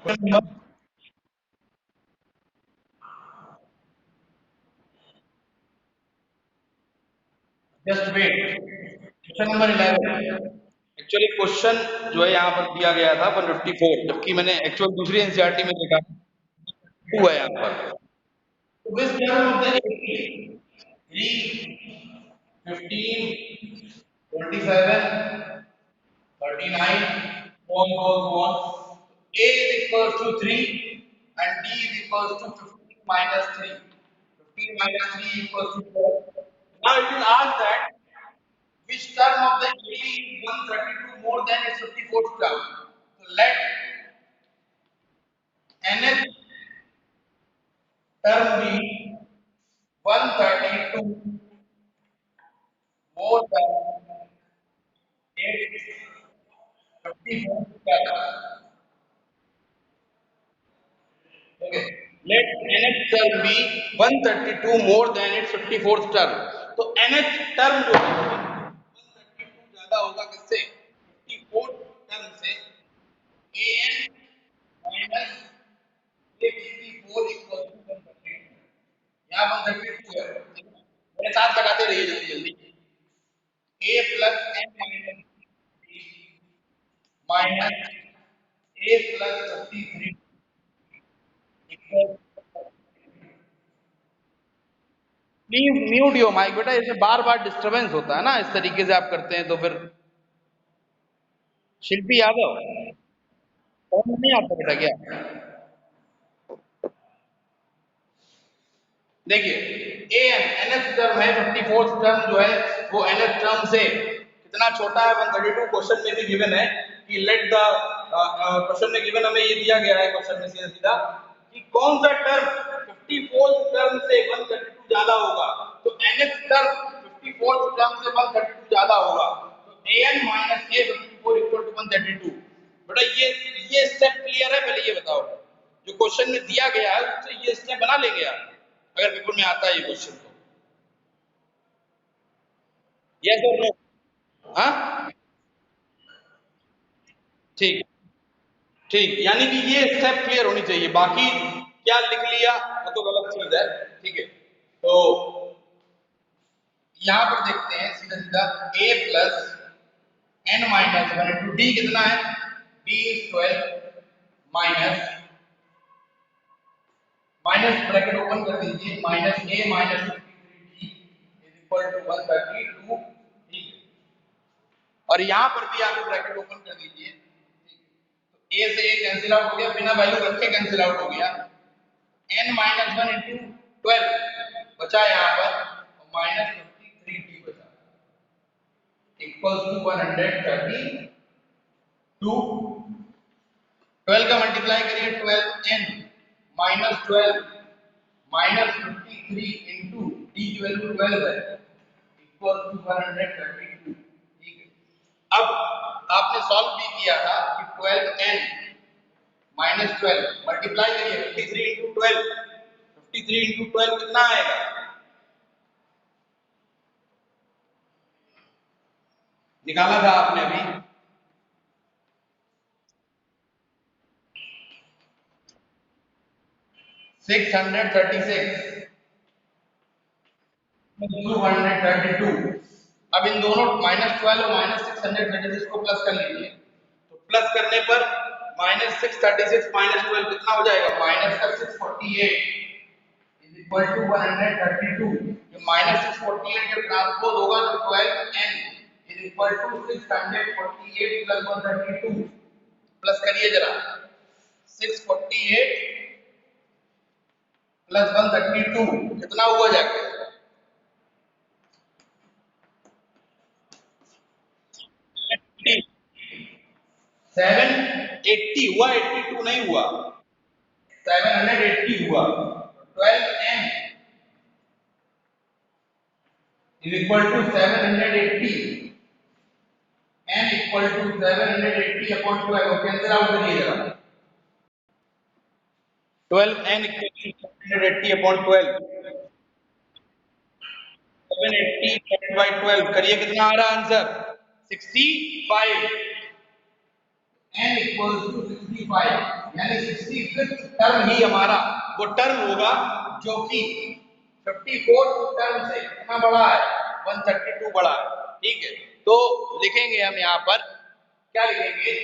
Just wait, question number 11। Actually question जो है यहाँ पर दिया गया था 154, जबकि मैंने एक्चुअल दूसरी एनसीईआरटी में देखा 2 है यहाँ पर। तो which term of the 3, 15, 27, 39, on goes on. A is equals to 3 and D is equals to 15 minus 3. 15 minus 3 equals to 4. Now it will ask that which term of the 80 is 132 more than its 54th term. So let nth term be 132 more than its 54th term. Okay. Let nth term be 132 more than its 54th term. तो nth term जो है 132 ज्यादा होगा किससे? 54th term से। an minus a54 equals to 132। यहाँ 132 है, मेरे साथ लगाते रहिए जल्दी जल्दी। a plus n minus minus a plus 53 equals। Please mute your mic बेटा, इसमें बार बार डिस्टरबेंस होता है ना, इस तरीके से आप करते हैं तो फिर। शिल्पी यादव, फोन नहीं आता बेटा क्या? देखिए एनएथ टर्म है, 54th टर्म जो है वो एनएथ टर्म से कितना छोटा है? 132। क्वेश्चन में भी गिवन है कि लेट द क्वेश्चन में गिवन हमें ये दिया गया है क्वेश्चन में सीधा सीधा कि कौन सा टर्म 54th टर्म से 132 ज्यादा होगा। तो एनएथ टर्म 54th टर्म से 132 ज्यादा होगा, तो an minus a54 equal to 132। बेटा ये स्टेप क्लियर है? पहले ये बताओ, जो क्वेश्चन में दिया गया है उससे ये स्टेप बना लेंगे आप अगर पेपर में आता है ये क्वेश्चन तो? यस और नो? हाँ ठीक, ठीक, यानी कि ये स्टेप क्लियर होनी चाहिए, बाकी क्या लिख लिया वो तो गलत चीज है। ठीक है, तो यहां पर देखते हैं सीधा सीधा a plus n minus 1 into D कितना है? d is 12 minus minus bracket open कर दीजिए, minus a minus 53d is equal to 132। ठीक है, और यहां पर भी आप ब्रैकेट ओपन कर दीजिए, तो a से a कैंसिल आउट हो गया, बिना वैल्यू रखे कैंसिल आउट हो गया। n माइनस 1 इंटू 12 बचा यहाँ पर, और माइनस 53d बचा, इक्वल्स टू 132। 12 का मल्टीप्लाई करिए, 12n minus 12 minus 53 into D की वैल्यू 12 है, इक्वल टू 132। ठीक है, अब आपने सॉल्व भी किया था कि 12n माइनस 12 मल्टीप्लाई करिए 53 इंटू 12, 53 इंटू 12 कितना आएगा? निकाला था आपने अभी? 636 232। अब इन दोनों माइनस 12 और माइनस 636 को प्लस कर लीजिए, तो प्लस करने पर माइनस 636 माइनस 12 कितना हो जाएगा? माइनस का 648 इज इक्वल टू 132। ये माइनस 648 जब ट्रांसपोज होगा तो 12n is equal to 648 plus 132। Plus करिए जरा, 648 प्लस 132 कितना हुआ जाएगा? 780 हुआ, 82 नहीं हुआ, 780 हुआ। 12n is equal to 780, n equal to 780 upon 12 को कैंसिल आउट करिए जरा। 12n equal to 780 upon 12, 780 divided by 12 करिए, कितना आ रहा है आंसर? 65। n equals to 65। यानी 65th टर्म ही हमारा वो टर्म होगा जो कि 54th टर्म से कितना बड़ा है, 132 बड़ा है। ठीक है, तो लिखेंगे हम यहाँ पर क्या लिखेंगे,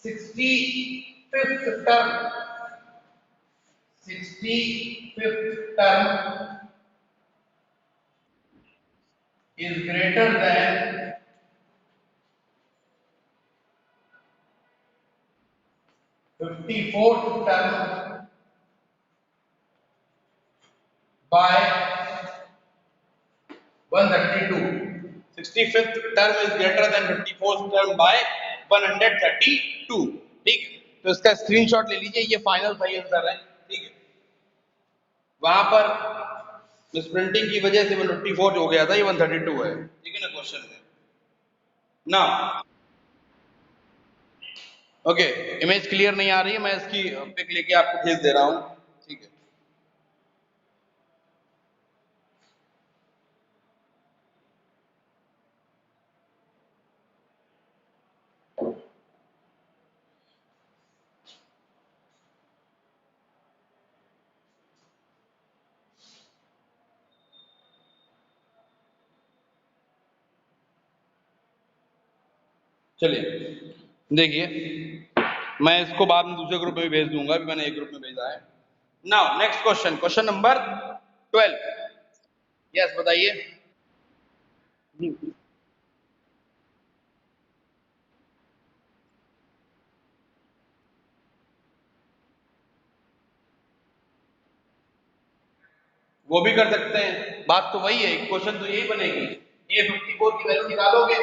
65th term, 65th term is greater than 54th term by 132. 65th term is greater than 54th term by 132. ठीक है, तो इसका स्क्रीनशॉट ले लीजिए, ये फाइनल सही आंसर है। ठीक है, वहां पर मिस प्रिंटिंग की वजह से 154 हो गया था, ये 132 है। ठीक है ना क्वेश्चन में ना। ओके, इमेज क्लियर नहीं आ रही है, मैं इसकी पिक लेके आपको भेज दे रहा हूं। ठीक है, चलिए देखिए, मैं इसको बाद में दूसरे ग्रुप में भी भेज दूंगा, अभी मैंने एक ग्रुप में भेजा है। Now next question, question number 12। Yes बताइए। वो भी कर सकते हैं, बात तो वही है, क्वेश्चन तो यही बनेगी। A54 की वैल्यू निकालोगे,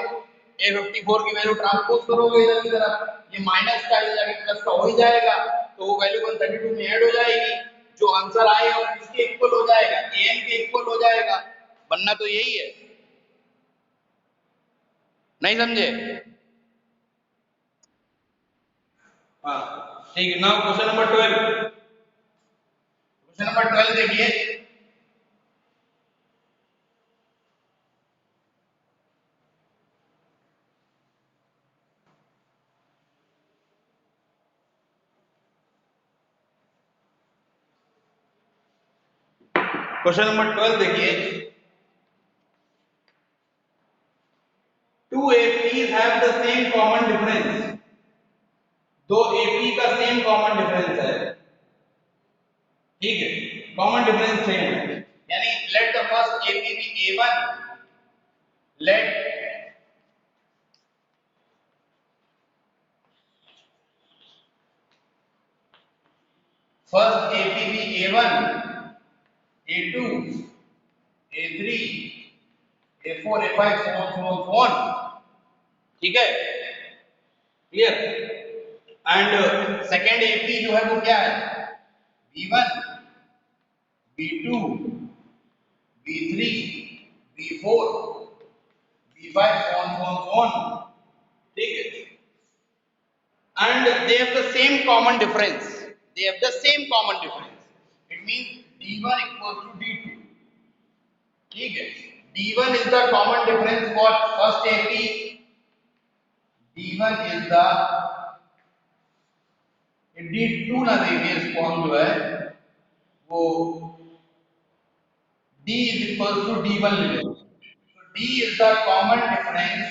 A54 की वैल्यू ट्रांसपोज करोगे इधर की तरफ, ये माइनस का इधर जाके प्लस का हो ही जाएगा, तो वो वैल्यू 132 में ऐड हो जाएगी, जो आंसर आएगा वो किसके इक्वल हो जाएगा, an के इक्वल हो जाएगा। बनना तो यही है, नहीं समझे? हाँ ठीक है। Now question number 12, question number 12 देखिए। क्वेश्चन नंबर 12 देखिए। Two APs have the same common difference, दो AP का सेम कॉमन डिफरेंस है। ठीक है, कॉमन डिफरेंस सेम है, यानी let the first AP be A1, let first AP be A1, A2, A3, A4, A5 so on। ठीक है, clear. And second AP जो है वो क्या है, B1, B2, B3, B4, B5 so on। ठीक है, and they have the same common difference, they have the same common difference, it means D1 equals to D2। ठीक है, D1 is the common difference for first AP, D1 is the, D2 ना देखिए, इसको हम जो है वो D is equals to D1 ले लेंगे, so D is the common difference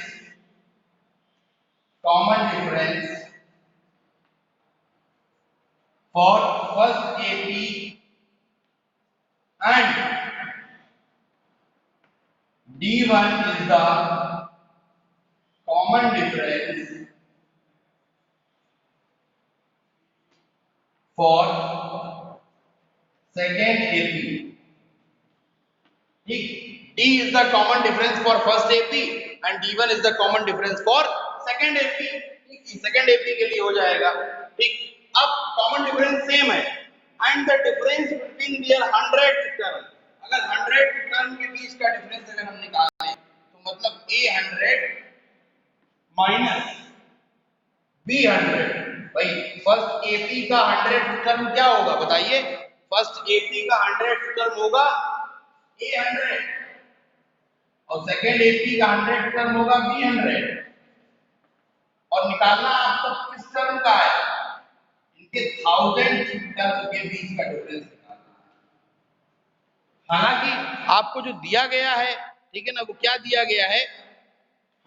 for first AP and D1 is the common difference for second AP। ठीक, D is the common difference for first AP and D1 is the common difference for second AP। Second AP के लिए हो जाएगा। ठीक, अब common difference same है and the difference between their 100th term, अगर 100th term के बीच का डिफरेंस अगर हम निकालें तो मतलब A100 माइनस B100, भाई फर्स्ट AP का 100th टर्म क्या होगा बताइए, फर्स्ट AP का 100th टर्म होगा A100 और सेकेंड AP का 100th टर्म होगा B100, और निकालना आपको किस टर्म का है, इनके 1000 टर्म के बीच का डिफरेंस निकालना है। हालांकि आपको जो दिया गया है, ठीक है ना, वो क्या दिया गया है,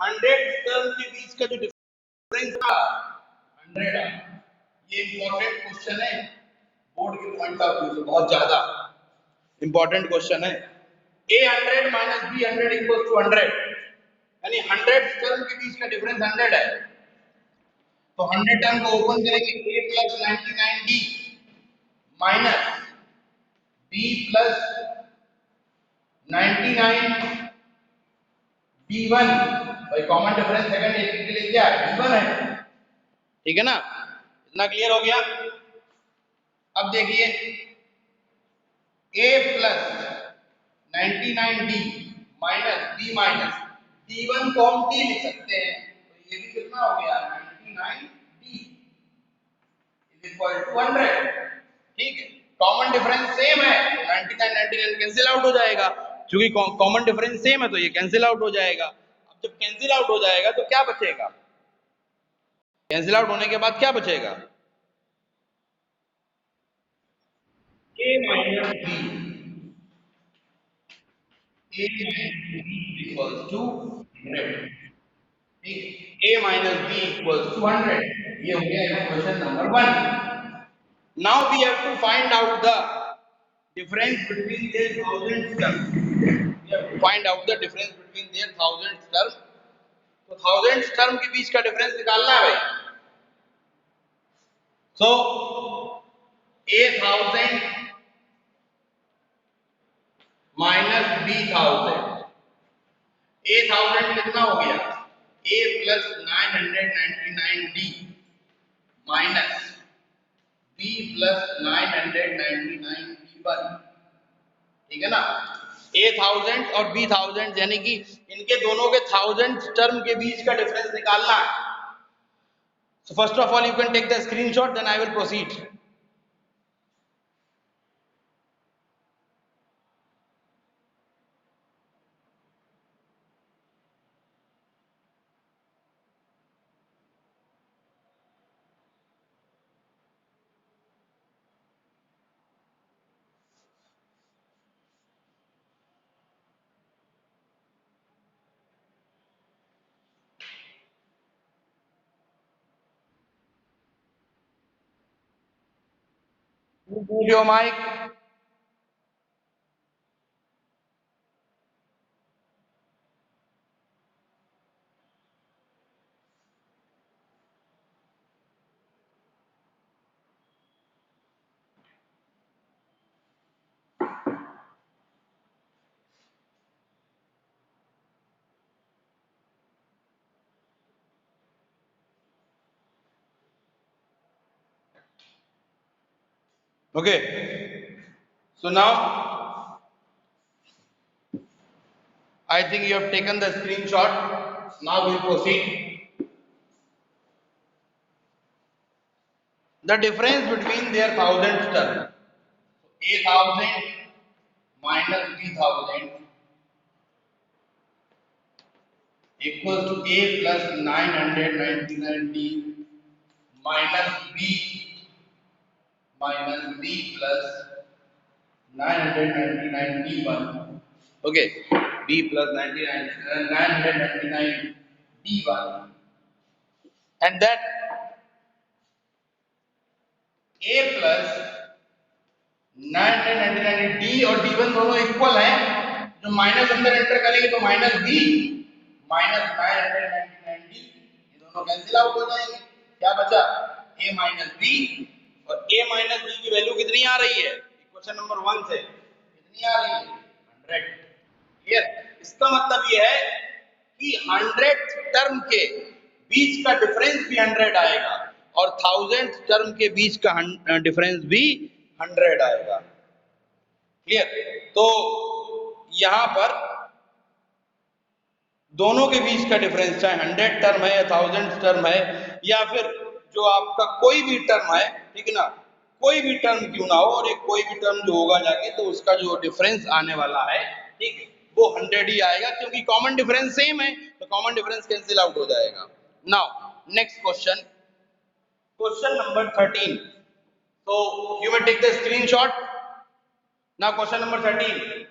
100 टर्म के बीच का जो डिफरेंस था 100 है। ये इंपॉर्टेंट क्वेश्चन है, बोर्ड के पॉइंट ऑफ व्यू से बहुत ज्यादा इंपॉर्टेंट क्वेश्चन है। A100 minus B100 equal to 100, यानी 100 टर्म के बीच का डिफरेंस 100 है। तो 100 टर्म को ओपन करेंगे, A plus 99D minus B plus 99D1, भाई कॉमन डिफरेंस सेकंड एक के लिए क्या है, D1 है, ठीक है ना, इतना क्लियर हो गया। अब देखिए A plus 99D minus B minus D1 को हम D लिख सकते हैं, तो ये भी कितना हो गया 99D इक्वल टू 100, ठीक है। कॉमन डिफरेंस सेम है, 99 कैंसिल आउट हो जाएगा, क्योंकि कॉमन डिफरेंस सेम है तो ये कैंसिल आउट हो जाएगा। अब जब कैंसिल आउट हो जाएगा तो क्या बचेगा, कैंसिल आउट होने के बाद क्या बचेगा, A minus B, A minus B equals to 100, ठीक, A minus B equals to 100, ये हो गया equation number 1। Now we have to find out the difference between their thousandth term. We have to find out the difference between their thousandth term. तो thousandth term के बीच का difference निकालना है भाई। So A1000 minus B1000, A1000 कितना हो गया, A plus 999D minus B plus 999B1, ठीक है ना। A1000 और B1000 यानी कि इनके दोनों के 1000 टर्म के बीच का डिफरेंस निकालना है। So first of all you can take the screenshot, then I will proceed. Mute your mic. Okay. So now I think you have taken the screenshot. Now we'll proceed. The difference between their 1000th term. A1000 minus B1000 equals to A plus 999D minus B plus 999D1. Okay, B plus 999D1, and that A plus 999D और D1 दोनों equal है, जो minus अंदर enter करेंगे तो minus B minus 999D, ये दोनों cancel out हो जाएंगे, क्या बचा A माइनस B, और A माइनस B की वैल्यू कितनी आ रही है इक्वेशन नंबर 1 से, कितनी आ रही है 100, क्लियर। इसका मतलब ये है कि 100th टर्म के बीच का डिफरेंस भी 100 आएगा और 1000th टर्म के बीच का डिफरेंस भी 100 आएगा, क्लियर। तो यहां पर दोनों के बीच का डिफरेंस चाहे 100 टर्म है या 1000 टर्म है या फिर जो आपका कोई भी टर्म है, ठीक है ना, कोई भी टर्म क्यों ना हो, और एक कोई भी टर्म जो होगा जाके तो उसका जो डिफरेंस आने वाला है, ठीक है, वो 100 ही आएगा, क्योंकि कॉमन डिफरेंस सेम है तो कॉमन डिफरेंस कैंसिल आउट हो जाएगा। Now next question, question number 13। So you may take the screenshot. Now question number 13.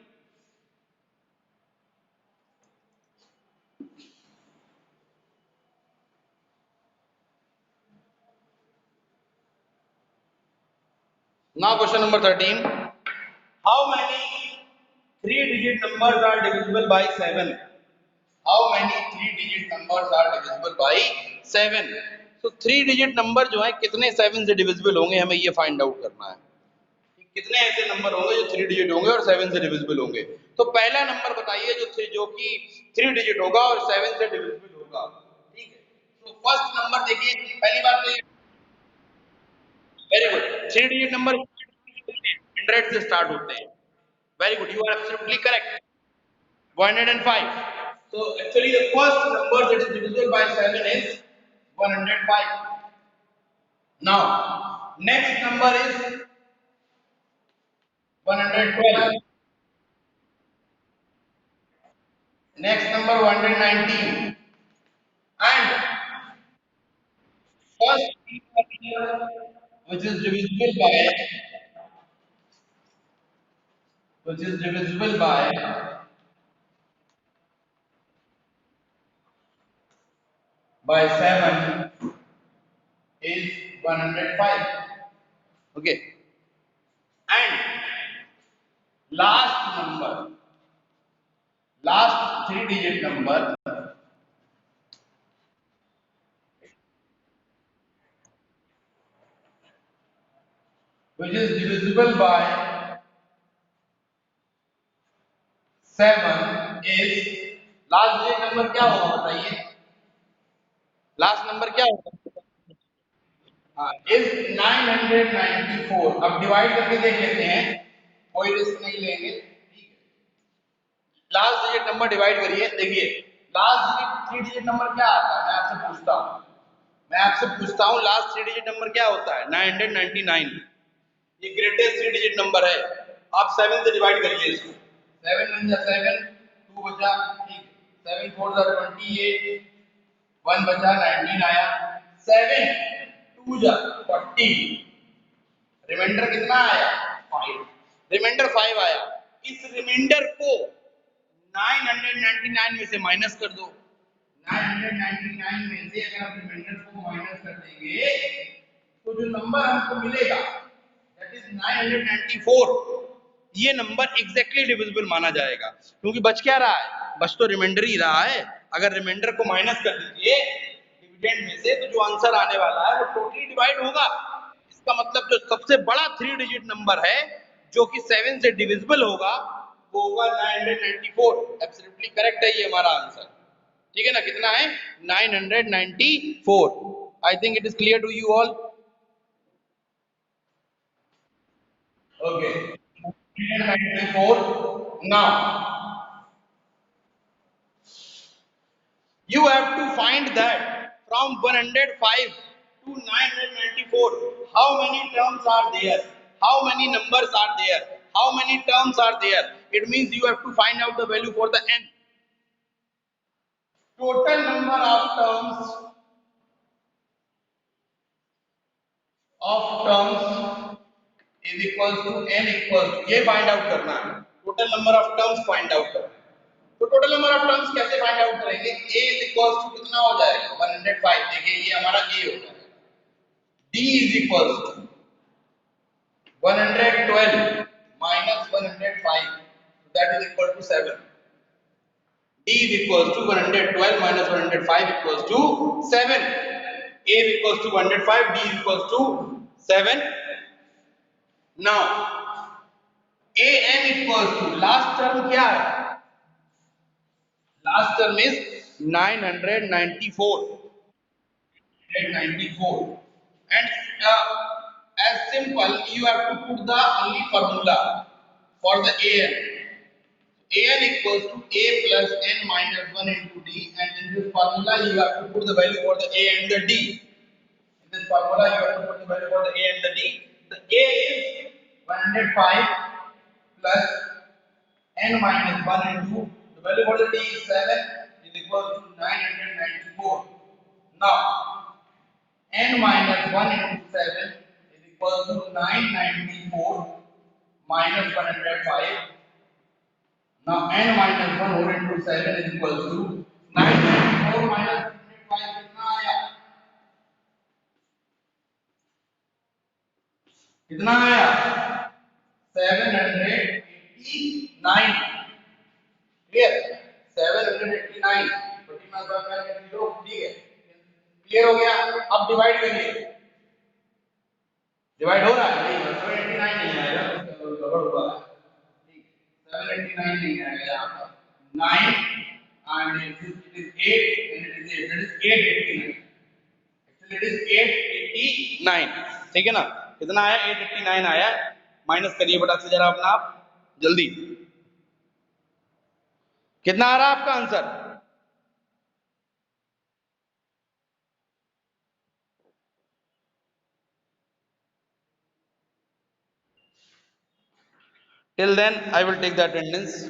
Now question number 13. How many three-digit numbers are divisible by 7? How many three-digit numbers are divisible by 7? So three-digit number जो है कितने 7 से divisible होंगे हमें ये find out करना है कि कितने ऐसे नंबर होंगे जो थ्री डिजिट होंगे और 7 से divisible होंगे. तो पहला नंबर बताइए जो कि थ्री डिजिट होगा और 7 से divisible होगा. ठीक है. तो फर्स्ट नंबर देखिए पहली बात तो very good. Three digit number 100 से स्टार्ट होते हैं. Very good. You are absolutely correct. 105. So actually the first number that is divisible by 7 is 105. Now next number is 112. Next number 119. And first number which is divisible by 7 is 105. Okay. And last three digit number which is divisible by 7 is last digit number क्या होगा बताइए. Last number क्या होगा. हाँ is 994. अब divide करके देख लेते हैं, कोई रिस्क नहीं लेंगे. ठीक है. लास्ट डिजिट नंबर डिवाइड करिए. देखिए last digit three digit number क्या आता है, मैं आपसे पूछता हूँ लास्ट थ्री डिजिट नंबर क्या होता है. 999. ये ग्रेटेस्ट थ्री डिजिट नंबर है. आप 7 से डिवाइड करिए इसको. 7 1 जा 7, 2 बचा. ठीक है. 7 4 जा 28, 1 बचा, 19 आया. 7 2 जा 40. रिमाइंडर कितना आया 5. रिमाइंडर 5 आया. इस रिमाइंडर को 999 में से माइनस कर दो. 999 में से अगर आप रिमाइंडर को माइनस कर देंगे तो जो नंबर हमको मिलेगा दैट इज 994. ये नंबर एग्जैक्टली डिविजिबल माना जाएगा क्योंकि बच क्या रहा है, बच तो रिमाइंडर ही रहा है. अगर रिमाइंडर को माइनस कर दीजिए डिविडेंड में से तो जो आंसर आने वाला है वो टोटली डिवाइड होगा. इसका मतलब जो सबसे बड़ा थ्री डिजिट नंबर है जो कि 7 से डिविजिबल होगा वो होगा 994. एब्सोल्युटली करेक्ट है ये हमारा आंसर. ठीक है ना. कितना है 994. I think it is clear to you all. Okay 994. Now you have to find that from 105 to 994 how many terms are there, how many numbers are there, how many terms are there. It means you have to find out the value for the n. Total number of terms is equals to n equals to, ये find out करना है. Total number of terms find out करना है. तो total number of terms कैसे find out करेंगे. a is equals to कितना हो जाएगा 105. देखिए ये हमारा a हो जाएगा. d is equals to 112 minus 105, so that is equal to 7. d is equals to 112 minus 105 equals to 7. a is equals to 105, d is equals to 7. Now a n equals to last term क्या है, last term is 994. And as simple you have to put the only formula for the an. An equals to a plus n minus 1 into d, and in this formula you have to put the value for the a and the d. In this formula you have to put the value for the a and the d. The a is 105 plus n minus 1 into the value for the d is 7 is equal to 994. Now n minus 1 into 7 is equal to 994 minus 105. Now n minus 1 whole into 7 is equal to 994 minus 105 कितना आया? कितना आया? 789. Clear? 789. 20 में 0. ठीक है, clear हो गया? अब डिवाइड करिए, डिवाइड हो रहा है? नहीं, 789 नहीं आएगा, गड़बड़ हुआ है। ठीक है, 789 नहीं आएगा यहाँ पर, 9 and it is 8 and it is 8, that is 889. Actually it is 889. ठीक है ना? कितना आया? 889 आया। माइनस करिए फटाक से जरा अपना आप, जल्दी। कितना आ रहा है आपका answer? Till then, I will take the attendance.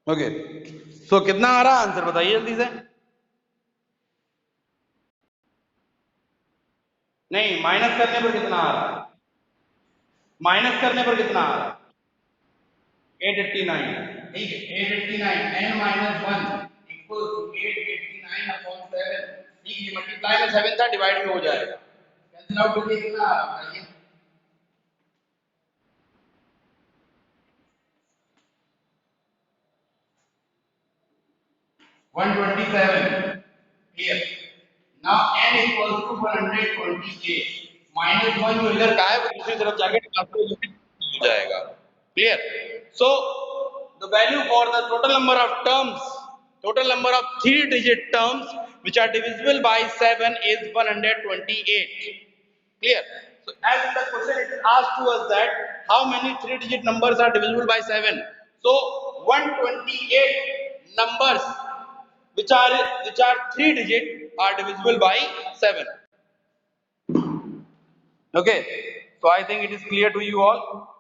Okay, so कितना आ रहा आंसर बताइए जल्दी से। नहीं, माइनस करने पर कितना आ रहा है? माइनस करने पर कितना आ रहा है? 889। ठीक है, 889 n minus 1 equals to 889 upon 7। ठीक है, मल्टीप्लाई में 7 था, डिवाइड में हो जाएगा, कैंसिल आउट करिए, कितना आ रहा है बताइए? 127। Clear? Now n equals to 128 minus 1 जो इधर का है वो दूसरी तरफ जाके ट्रांसफर हो जाएगा। Clear? So the value for the total number of terms, total number of 3-digit terms which are divisible by 7 is 128. Clear? So as in the question it is asked to us that how many 3-digit numbers are divisible by 7. So 128 numbers which are 3-digit are divisible by 7. Okay, so I think it is clear to you all.